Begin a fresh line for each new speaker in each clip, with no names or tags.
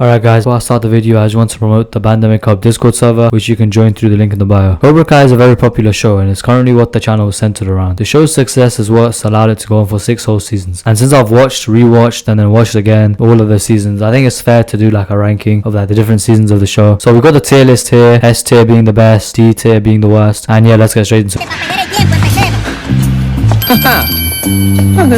Alright guys, before I start the video, I just want to promote the Bandemic Discord server, which you can join through the link in the bio. Cobra Kai is a very popular show and it's currently what the channel is centered around. The show's success is what's allowed it to go on for 6 whole seasons. And since I've watched, rewatched and then watched again all of the seasons, I think it's fair to do like a ranking of like the different seasons of the show. So we've got the tier list here, S tier being the best, D tier being the worst, and yeah, let's get straight into it.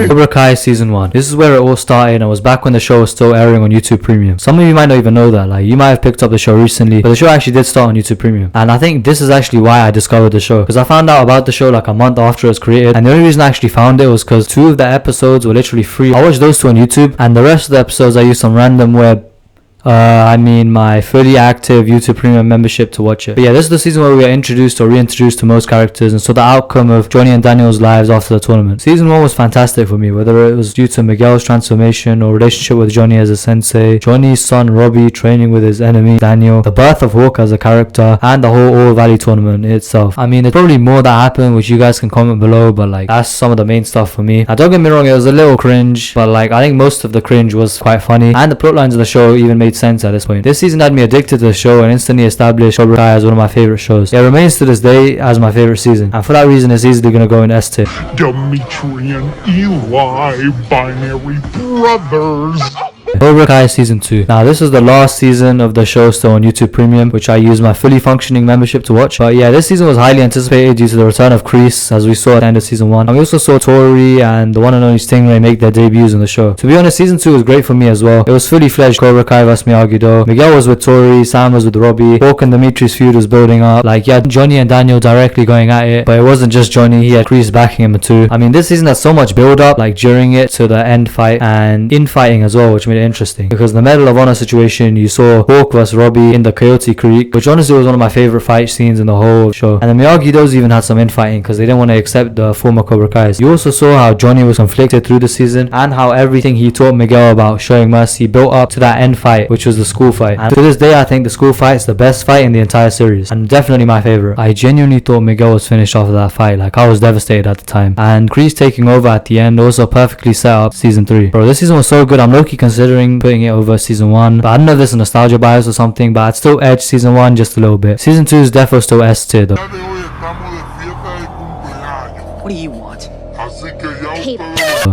Cobra Kai Season 1. This is where it all started and was back when the show was still airing on YouTube Premium. Some of you might not even know that, like you might have picked up the show recently, but the show actually did start on YouTube Premium. And I think this is actually why I discovered the show, because I found out about the show like a month after it was created, and the only reason I actually found it was because 2 of the episodes were literally free. I watched those 2 on YouTube, and the rest of the episodes I used some random web my fully active YouTube Premium membership to watch it. But yeah, this is the season where we are introduced or reintroduced to most characters and saw the outcome of Johnny and Daniel's lives after the tournament. Season 1 was fantastic for me, whether it was due to Miguel's transformation or relationship with Johnny as a sensei, Johnny's son Robbie training with his enemy Daniel, the birth of Hawk as a character, and the whole All Valley tournament itself. I mean, there's probably more that happened which you guys can comment below, but like that's some of the main stuff for me. Now don't get me wrong, it was a little cringe, but like I think most of the cringe was quite funny, and the plot lines of the show even made sense at this point. This season had me addicted to the show and instantly established Cobra Kai as one of my favorite shows. It remains to this day as my favorite season, and for that reason it's easily gonna go in S tier.
Dimitri and Eli, binary brothers.
Cobra Kai Season 2. Now this is the last season of the show still on YouTube Premium, which I use my fully functioning membership to watch. But yeah, this season was highly anticipated due to the return of Kreese, as we saw at the end of Season 1. And we also saw Tori and the one and only Stingray make their debuts in the show. To be honest, Season 2 was great for me as well. It was fully fledged Cobra Kai vs Miyagi-Do. Miguel was with Tori, Sam was with Robbie, Hawk and Dimitri's feud was building up. Like yeah, Johnny and Daniel directly going at it, but it wasn't just Johnny, he had Kreese backing him too. I mean, this season had so much build up, like during it to the end fight and in fighting as well, which made it interesting. Because the Medal of Honor situation, you saw Hawk vs Robbie in the Coyote Creek, which honestly was one of my favorite fight scenes in the whole show. And the Miyagi-Dos even had some infighting because they didn't want to accept the former Cobra Kais. You also saw how Johnny was conflicted through the season and how everything he taught Miguel about showing mercy built up to that end fight, which was the school fight. And to this day, I think the school fight is the best fight in the entire series and definitely my favorite. I genuinely thought Miguel was finished after that fight. Like I was devastated at the time. And Kreese taking over at the end also perfectly set up Season 3. Bro, this season was so good. I'm low-key considering putting it over Season 1, but I don't know if this is nostalgia bias or something, but I'd still edge Season 1 just a little bit. Season 2 is definitely still S tier though.
What do you want?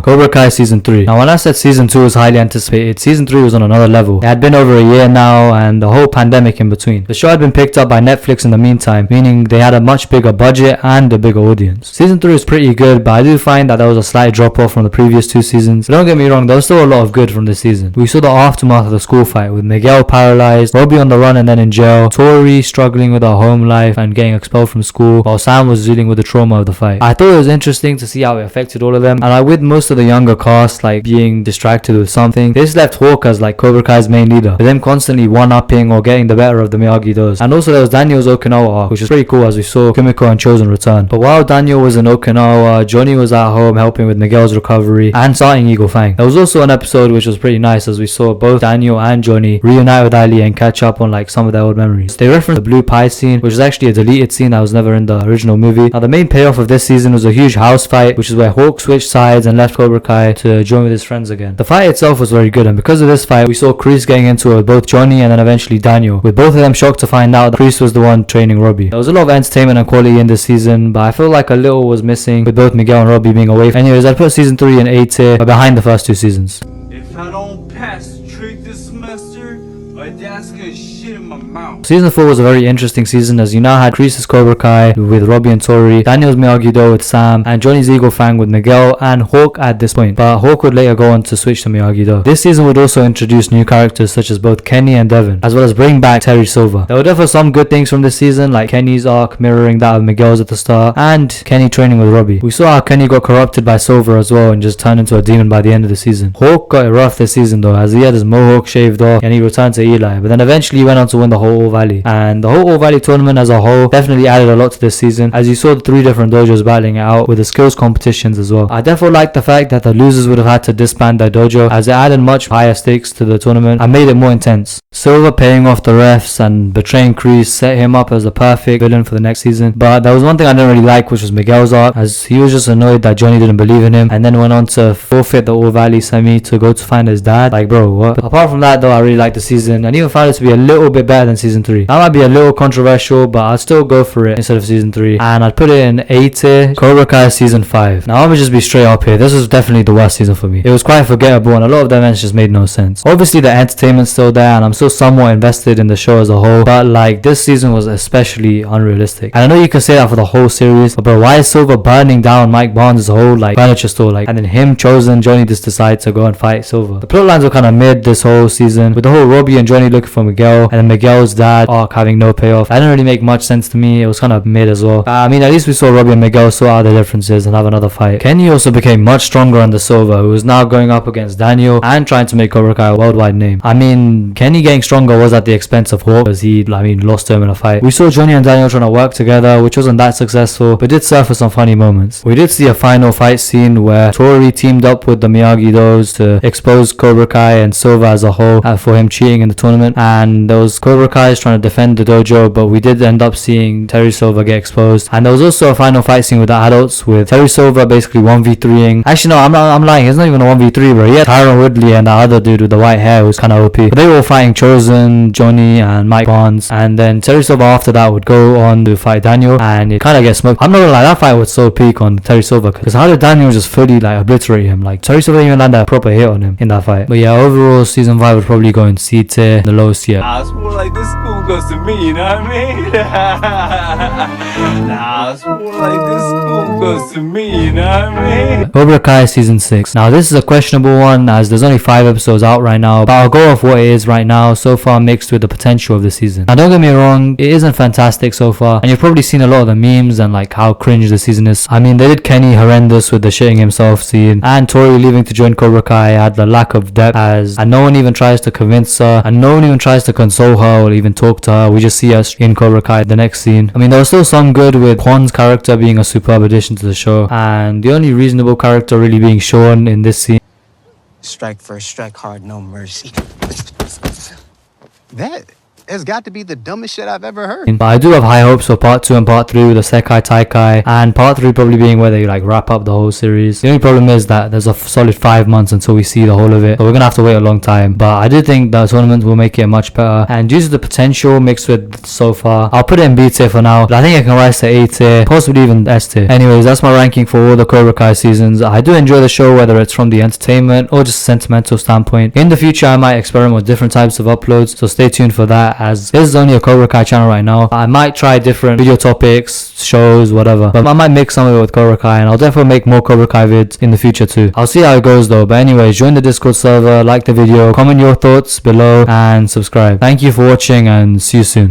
Cobra Kai Season 3. Now when I said Season 2 was highly anticipated, Season 3 was on another level. It had been over a year now and the whole pandemic in between. The show had been picked up by Netflix in the meantime, meaning they had a much bigger budget and a bigger audience. Season 3 is pretty good, but I do find that there was a slight drop off from the previous 2 seasons. But don't get me wrong, there was still a lot of good from this season. We saw the aftermath of the school fight with Miguel paralyzed, Robbie on the run and then in jail, Tori struggling with her home life and getting expelled from school, while Sam was dealing with the trauma of the fight. I thought it was interesting to see how it affected all of them, and like with most of the younger cast like being distracted with something, this left Hawk as like Cobra Kai's main leader, with him constantly one-upping or getting the better of the Miyagi-Dos. And also there was Daniel's Okinawa arc, which was pretty cool as we saw Kimiko and Chosen return. But while Daniel was in Okinawa, Johnny was at home helping with Miguel's recovery and starting Eagle Fang. There was also an episode which was pretty nice as we saw both Daniel and Johnny reunite with Ali and catch up on like some of their old memories. They referenced the blue pie scene, which was actually a deleted scene that was never in the original movie. Now the main payoff of this season was a huge house fight, which is where Hawk switched sides and left Cobra Kai to join with his friends again. The fight itself was very good, and because of this fight we saw Kreese getting into it with both Johnny and then eventually Daniel, with both of them shocked to find out that Kreese was the one training Robbie. There was a lot of entertainment and quality in this season, but I feel like a little was missing with both Miguel and Robbie being away. Anyways, I'd put Season 3 in A tier, but behind the first 2 seasons.
If I don't pass the trick this semester, my dad's gonna shit in my mouth.
Season 4 was a very interesting season as you now had Kreese's Cobra Kai with Robbie and Tori, Daniel's Miyagi-Do with Sam, and Johnny's Eagle Fang with Miguel and Hawk at this point, but Hawk would later go on to switch to Miyagi-Do. This season would also introduce new characters such as both Kenny and Devin, as well as bring back Terry Silver. There were definitely some good things from this season, like Kenny's arc mirroring that of Miguel's at the start, and Kenny training with Robbie. We saw how Kenny got corrupted by Silver as well and just turned into a demon by the end of the season. Hawk got it rough this season though, as he had his mohawk shaved off and he returned to Eli, but then eventually he went on to win the whole All Valley. And the whole All Valley tournament as a whole definitely added a lot to this season, as you saw the 3 different dojos battling it out with the skills competitions as well. I definitely liked the fact that the losers would have had to disband their dojo, as it added much higher stakes to the tournament and made it more intense. Silver paying off the refs and betraying Kreese set him up as the perfect villain for the next season. But there was one thing I didn't really like, which was Miguel's arc, as he was just annoyed that Johnny didn't believe in him and then went on to forfeit the All Valley semi to go to find his dad. Like bro, what? Apart from that though, I really liked the season. season and even found it to be a little bit better than season 3. That might be a little controversial, but I'd still go for it instead of season 3. And I'd put it in A tier, Cobra Kai season 5. Now I'm gonna just be straight up here. This was definitely the worst season for me. It was quite forgettable and a lot of the events just made no sense. Obviously the entertainment's still there and I'm still somewhat invested in the show as a whole, but like this season was especially unrealistic. And I know you can say that for the whole series, but bro, why is Silver burning down Mike Barnes' whole like furniture store, like, and then him chosen Johnny just decides to go and fight Silver? The plot lines were kind of mid this whole season, with the whole Robbie and Johnny looking for Miguel and then Miguel's dad arc having no payoff. That didn't really make much sense to me. It was kind of mid as well. I mean, at least we saw Robbie and Miguel sort out their differences and have another fight. Kenny also became much stronger under Silver, who was now going up against Daniel and trying to make Cobra Kai a worldwide name. I mean, Kenny getting stronger was at the expense of Hawk, because he, lost to him in a fight. We saw Johnny and Daniel trying to work together, which wasn't that successful, but did surface some funny moments. We did see a final fight scene where Tori teamed up with the Miyagi-Dos to expose Cobra Kai and Silver as a whole for him cheating in the tournament, and there was Cobra Kai's trying to defend the dojo, but we did end up seeing Terry Silver get exposed. And there was also a final fight scene with the adults, with Terry Silver basically 1v3ing. Actually no, I'm lying, it's not even a 1v3, bro. He had Tyron Woodley and the other dude with the white hair who was kind of OP, but they were all fighting Chosen, Johnny and Mike Barnes, and then Terry Silver after that would go on to fight Daniel and it kind of gets smoked. I'm not gonna lie, that fight was so peak on Terry Silver, because how did Daniel just fully obliterate him? Like Terry Silver didn't even land a proper hit on him in that fight. But yeah, overall season 5 would probably go in C tier, the lowest tier.
Nah, it's more like this school goes to me, you know what I mean? Nah, it's more like this school goes to me, you know what I mean?
Cobra Kai season 6. Now this is a questionable one as there's only 5 episodes out right now, but I'll go off what it is right now so far mixed with the potential of the season. Now don't get me wrong, it isn't fantastic so far and you've probably seen a lot of the memes and like how cringe the season is. I mean, they did Kenny horrendous with the shitting himself scene, and Tori leaving to join Cobra Kai had the lack of depth and no one even tries to convince her and no one even tries to console her or even talk to her. We just see us in Cobra Kai the next scene. I mean, there was still some good with Kwon's character being a superb addition to the show, and the only reasonable character really being shown in this scene.
Strike first, strike hard, no mercy. That has got to be the dumbest shit I've ever heard.
But I do have high hopes for part 2 and part 3 with the Sekai Taikai, and part 3 probably being where they wrap up the whole series. The only problem is that there's a solid 5 months until we see the whole of it, so we're gonna have to wait a long time. But I do think the tournament will make it much better, and due to the potential mixed with so far, I'll put it in B tier for now, but I think it can rise to A tier, possibly even S tier. Anyways, that's my ranking for all the Cobra Kai seasons. I do enjoy the show, whether it's from the entertainment or just a sentimental standpoint. In the future I might experiment with different types of uploads, so stay tuned for that, as this is only a Cobra Kai channel right now. I might try different video topics, shows, whatever, but I might mix some of it with Cobra Kai, and I'll definitely make more Cobra Kai vids in the future too. I'll see how it goes though. But anyways, join the Discord server, like the video, comment your thoughts below and subscribe. Thank you for watching and see you soon.